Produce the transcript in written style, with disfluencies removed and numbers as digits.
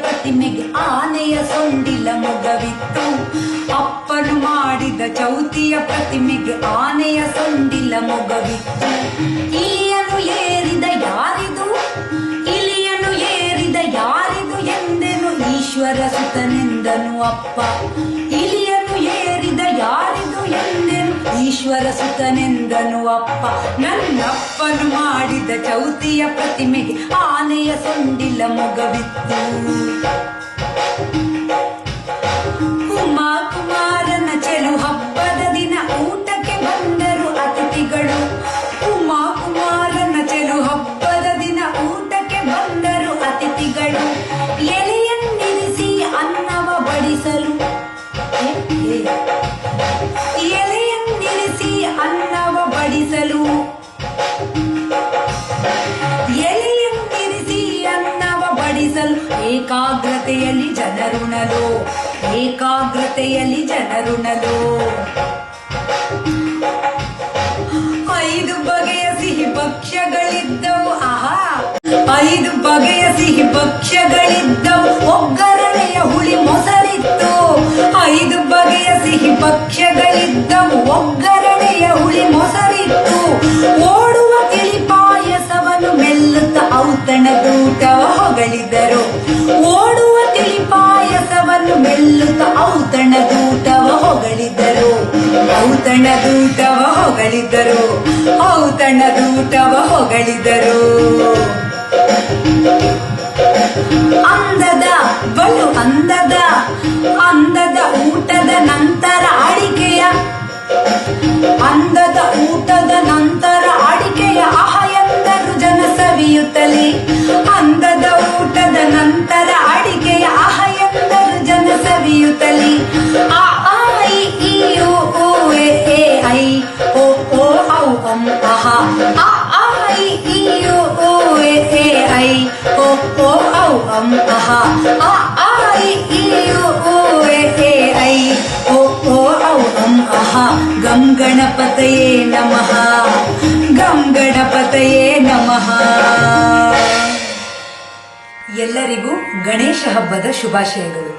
ಪ್ರತಿಮೆಗೆ ಆನೆಯ ಸೊಂಡಿಲ ಮೊಗವಿತ್ತು. ಅಪ್ಪನು ಮಾಡಿದ ಚೌತಿಯ ಪ್ರತಿಮೆಗೆ ಆನೆಯ ಸೊಂಡಿಲ ಮೊಗವಿತ್ತು. ಇಲಿಯನು ಏರಿದ ಯಾರಿದು, ಇಲಿಯನು ಏರಿದ ಯಾರಿದು ಎಂದೆನು ಈಶ್ವರ ಸುತನೆಂದನು ಅಪ್ಪ. ಇಲಿಯನು ಏರಿದ ಯಾರಿದು ಎಂದೆನು ಈಶ್ವರ ಸುತನೆಂದನು ಅಪ್ಪ. ನನ್ನಪ್ಪನು ಮಾಡಿದ ಚೌತಿಯ ಪ್ರತಿಮೆಗೆ ಆನೆಯ ಸೊಂಡಿಲ ಮೊಗವಿತ್ತು. ಉಮಾ ಕುಮಾರನ ಚೆಲು ಹಬ್ಬದ ದಿನ ಊಟಕ್ಕೆ ಬಂದರು ಅತಿಥಿಗಳು. ಉಮಾ ಕುಮಾರನ ಚೆಲು ಹಬ್ಬದ ದಿನ ಊಟಕ್ಕೆ ಬಂದರು ಅತಿಥಿಗಳು. ಎಲೆಯನ್ನಿರಿಸಿ ಅನ್ನವ ಬಡಿಸಲು, ಎಲೆಯನ್ನಿರಿಸಿ ಅನ್ನವ ಬಡಿಸಲು, ಎಲೆಯನ್ನಿರಿಸಿ ಅನ್ನವ ಬಡಿಸಲು ಏಕಾಗ್ರತೆಯಲ್ಲಿ ಜನರುಣಲು, ಏಕಾಗ್ರತೆಯಲ್ಲಿ ಜನರುಣಲು. 5 ಬಗೆಯ ಸಿಹಿ ಭಕ್ಷ್ಯಗಳಿದ್ದವು. ಆಹಾ, 5 ಬಗೆಯ ಸಿಹಿ ಭಕ್ಷ್ಯಗಳಿದ್ದವು. ಒಗ್ಗರಣೆಯ ಹುಳಿ ಮೊಸರಿತ್ತು. 5 ಬಗೆಯ ಸಿಹಿ ಭಕ್ಷ್ಯಗಳಿದ್ದವು. ಒಗ್ಗರಣೆಯ ಹುಳಿ ಮೊಸರಿತ್ತು. ಓಡುವ ತಿಳಿ ಪಾಯಸವನ್ನು ಮೆಲ್ಲುತ್ತ ಔತಣದೂಟವ ಹೊಗಳಿದರು. ಓಡುವ ತಿಳಿ ಪಾಯಸವನ್ನು ಮೆಲ್ಲುತ್ತ ಔತಣದೂಟವ ಹೊಗಳಿದರು. ಔತಣದೂಟವ ಹೊಗಳಿದರು. ಔತಣದೂಟವ ಹೊಗಳಿದರು. ಅಂದದ ಬಲು ಅಂದದ ಅಂದದ ಊಟದ ನಂತರ ಅಡಿಕೆಯ, ಅಂದದ ಊಟದ ನಂತರ ಅಡಿಕೆಯ ಆಹ ಎಂದರು ಜನ ಸವಿಯುತ್ತಲೇ. ಅಂದದ ಊಟದ ನಂತರ ಅಡಿಕೆಯ ಆಹ ಎಂದರು ಜನ ಸವಿಯುತ್ತಲೇ. ಆ ಐ ಈ ಓ ಎ ಐ ಓ ಓ ಔ ಅಂ ಅಹ. ಆ ಐ ಈ ಓ ಎ ಐ ಓ ಓ ಔ ಅಂ ಅಹ. ಆ ಐ ಈ ಓ ಎ ಐ ಓ ಓ ಔ ಅಂ ಅಹ. ಗಂ ಗಣಪತಯೇ ನಮಃ, ಗಂ ಗಣಪತಯೇ ನಮಃ. ಎಲ್ಲರಿಗೂ ಗಣೇಶ ಹಬ್ಬದ ಶುಭಾಶಯಗಳು.